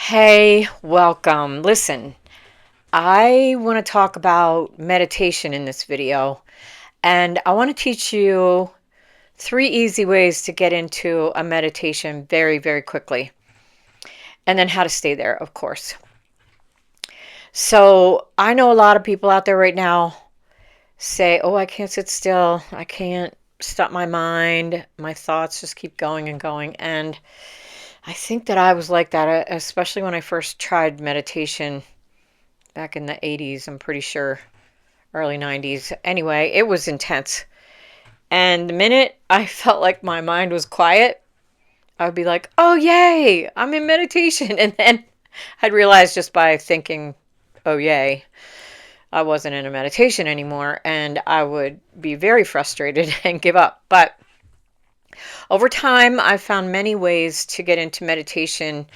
Hey, welcome. Listen, I want to talk about meditation in this video, and I want to teach you 3 easy ways to get into a meditation very, very quickly, and then how to stay there, of course. So, I know a lot of people out there right now say, "Oh, I can't sit still. I can't stop my mind. My thoughts just keep going and going." And I think that I was like that, especially when I first tried meditation back in the 80s, I'm pretty sure, early 90s. Anyway, it was intense. And the minute I felt like my mind was quiet, I would be like, oh, yay, I'm in meditation. And then I'd realize just by thinking, oh, yay, I wasn't in a meditation anymore. And I would be very frustrated and give up. But over time, I've found many ways to get into meditation.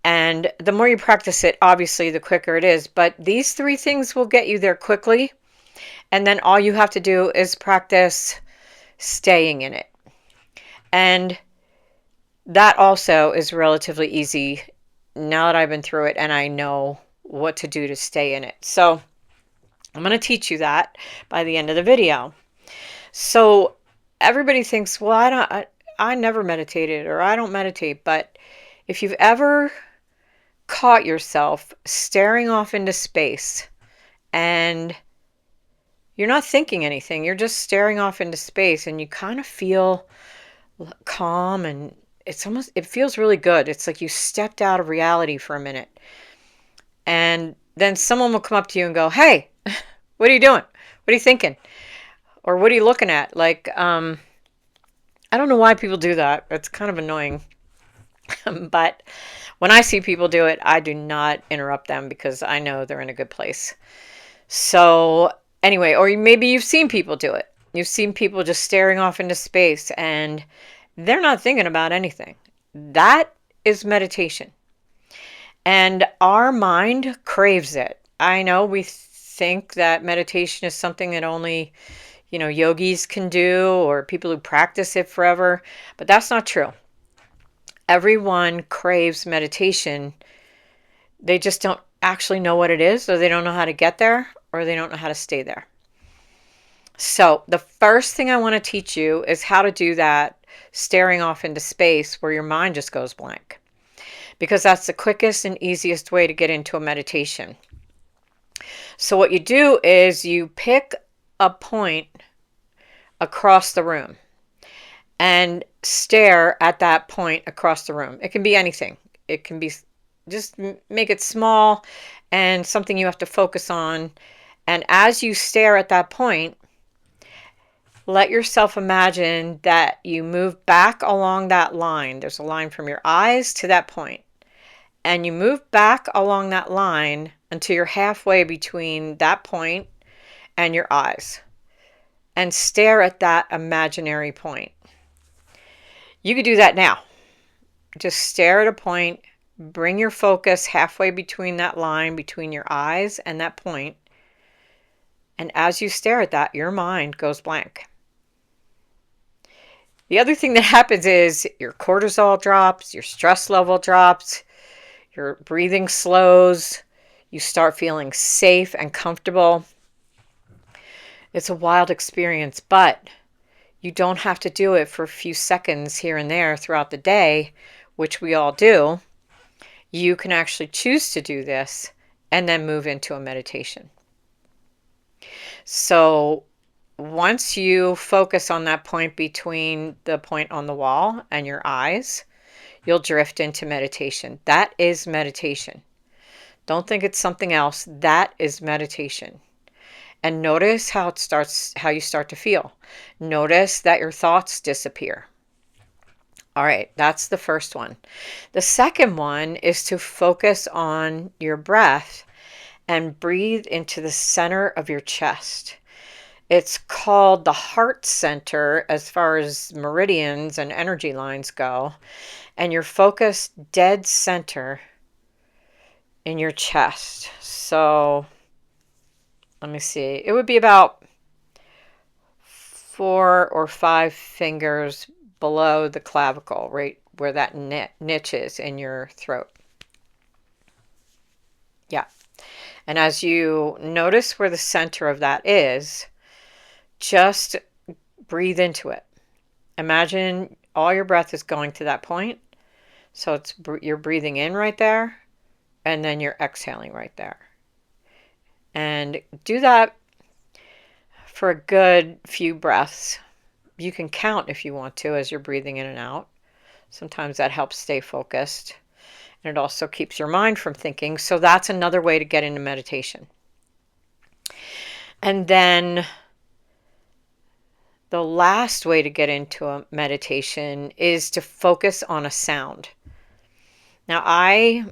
And the more you practice it, obviously, the quicker it is. But these 3 things will get you there quickly. And then all you have to do is practice staying in it. And that also is relatively easy now that I've been through it and I know what to do to stay in it. So I'm going to teach you that by the end of the video. So everybody thinks, well, I never meditated or I don't meditate. But if you've ever caught yourself staring off into space and you're not thinking anything, you're just staring off into space and you kind of feel calm, and it feels really good. It's like you stepped out of reality for a minute. And then someone will come up to you and go, "Hey, what are you doing? What are you thinking? Or what are you looking at?" Like, I don't know why people do that. It's kind of annoying. But when I see people do it, I do not interrupt them because I know they're in a good place. So, anyway, or maybe you've seen people do it. You've seen people just staring off into space and they're not thinking about anything. That is meditation. And our mind craves it. I know we think that meditation is something that only, yogis can do or people who practice it forever, but that's not true. Everyone craves meditation. They just don't actually know what it is, or they don't know how to get there, or they don't know how to stay there. So the first thing I want to teach you is how to do that staring off into space where your mind just goes blank, because that's the quickest and easiest way to get into a meditation. So what you do is you pick a point across the room and stare at that point across the room. It can be anything. It can be, just make it small and something you have to focus on. And as you stare at that point, let yourself imagine that you move back along that line. There's a line from your eyes to that point. And you move back along that line until you're halfway between that point and your eyes. And stare at that imaginary point. You could do that now. Just stare at a point. Bring your focus halfway between that line, between your eyes and that point. And as you stare at that, your mind goes blank. The other thing that happens is your cortisol drops, your stress level drops, your breathing slows, you start feeling safe and comfortable. It's a wild experience, but you don't have to do it for a few seconds here and there throughout the day, which we all do. You can actually choose to do this and then move into a meditation. So once you focus on that point between the point on the wall and your eyes, you'll drift into meditation. That is meditation. Don't think it's something else. That is meditation. And notice how you start to feel. Notice that your thoughts disappear. All right, that's the first one. The second one is to focus on your breath and breathe into the center of your chest. It's called the heart center as far as meridians and energy lines go. And you're focused dead center in your chest. So let me see. It would be about 4 or 5 fingers below the clavicle, right where that niche is in your throat. Yeah. And as you notice where the center of that is, just breathe into it. Imagine all your breath is going to that point. So you're breathing in right there, and then you're exhaling right there. And do that for a good few breaths. You can count if you want to as you're breathing in and out. Sometimes that helps stay focused. And it also keeps your mind from thinking. So that's another way to get into meditation. And then the last way to get into a meditation is to focus on a sound. Now, I,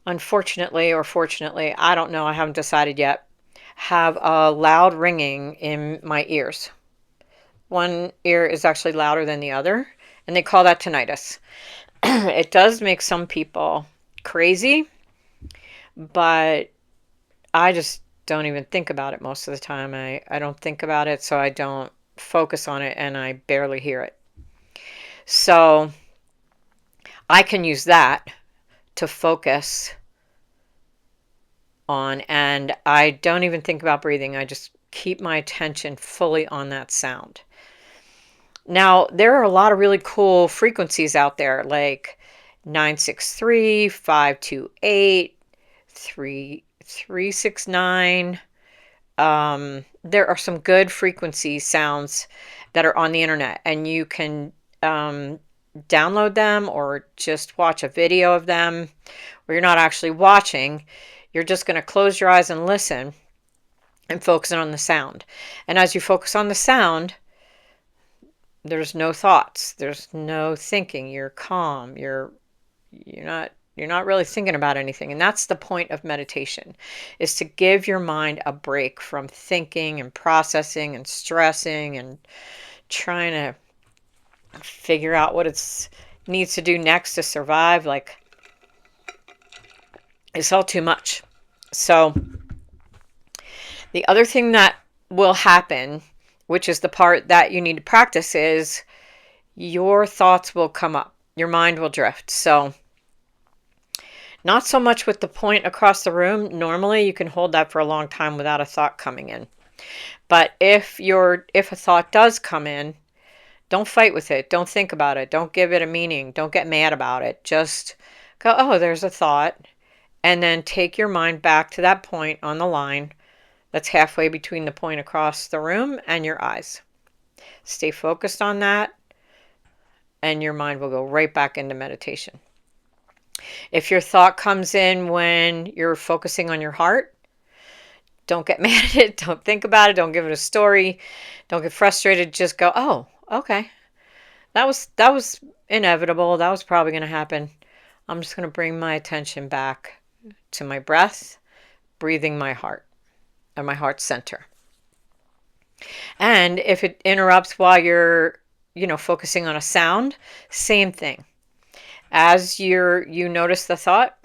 unfortunately or fortunately, I don't know, I haven't decided yet, have a loud ringing in my ears. One ear is actually louder than the other, and they call that tinnitus. It does make some people crazy, but I just don't even think about it most of the time. I don't think about it, so I don't focus on it, and I barely hear it. So I can use that to focus on, and I don't even think about breathing. I just keep my attention fully on that sound. Now, there are a lot of really cool frequencies out there, like 963, 528, 3369. There are some good frequency sounds that are on the internet, and you can download them or just watch a video of them where you're not actually watching. You're just going to close your eyes and listen and focus on the sound. And as you focus on the sound, there's no thoughts, there's no thinking, you're calm, you're not really thinking about anything. And that's the point of meditation, is to give your mind a break from thinking and processing and stressing and trying to figure out what it needs to do next to survive. Like, it's all too much. So the other thing that will happen, which is the part that you need to practice, is your thoughts will come up. Your mind will drift. So not so much with the point across the room. Normally you can hold that for a long time without a thought coming in. But if a thought does come in, don't fight with it. Don't think about it. Don't give it a meaning. Don't get mad about it. Just go, oh, there's a thought. And then take your mind back to that point on the line that's halfway between the point across the room and your eyes. Stay focused on that, and your mind will go right back into meditation. If your thought comes in when you're focusing on your heart, don't get mad at it. Don't think about it. Don't give it a story. Don't get frustrated. Just go, oh, okay. That was inevitable. That was probably going to happen. I'm just going to bring my attention back to my breath, breathing my heart, and my heart center. And if it interrupts while you're, focusing on a sound, same thing. As you notice the thought,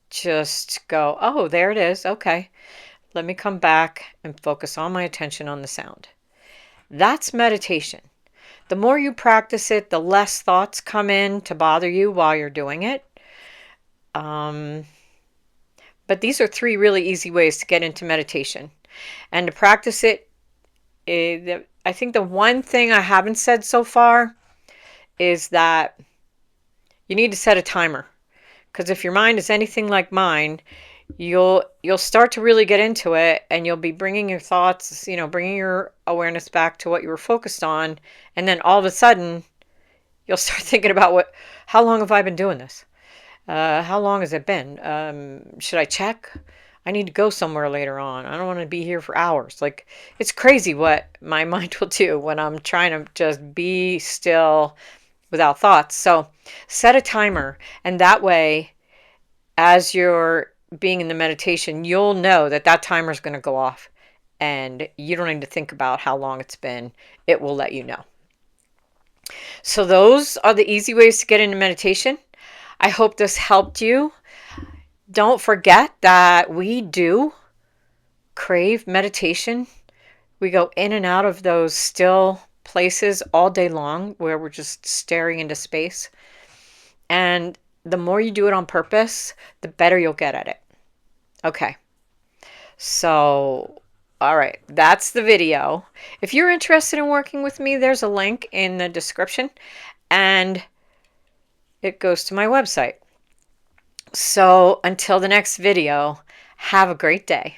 just go, oh, there it is. Okay. Let me come back and focus all my attention on the sound. That's meditation. The more you practice it, the less thoughts come in to bother you while you're doing it. But these are 3 really easy ways to get into meditation. And to practice it, I think the one thing I haven't said so far is that you need to set a timer. Because if your mind is anything like mine, you'll start to really get into it, and you'll be bringing your thoughts, bringing your awareness back to what you were focused on. And then all of a sudden, you'll start thinking about how long have I been doing this? How long has it been? Should I check? I need to go somewhere later on. I don't want to be here for hours. Like, it's crazy what my mind will do when I'm trying to just be still without thoughts. So set a timer, and that way, as you're being in the meditation, you'll know that timer is going to go off, and you don't need to think about how long it's been. It will let you know. So those are the easy ways to get into meditation. I hope this helped you. Don't forget that we do crave meditation. We go in and out of those still places all day long where we're just staring into space. And the more you do it on purpose, the better you'll get at it. Okay. So, all right, that's the video. If you're interested in working with me, there's a link in the description and it goes to my website. So until the next video, have a great day.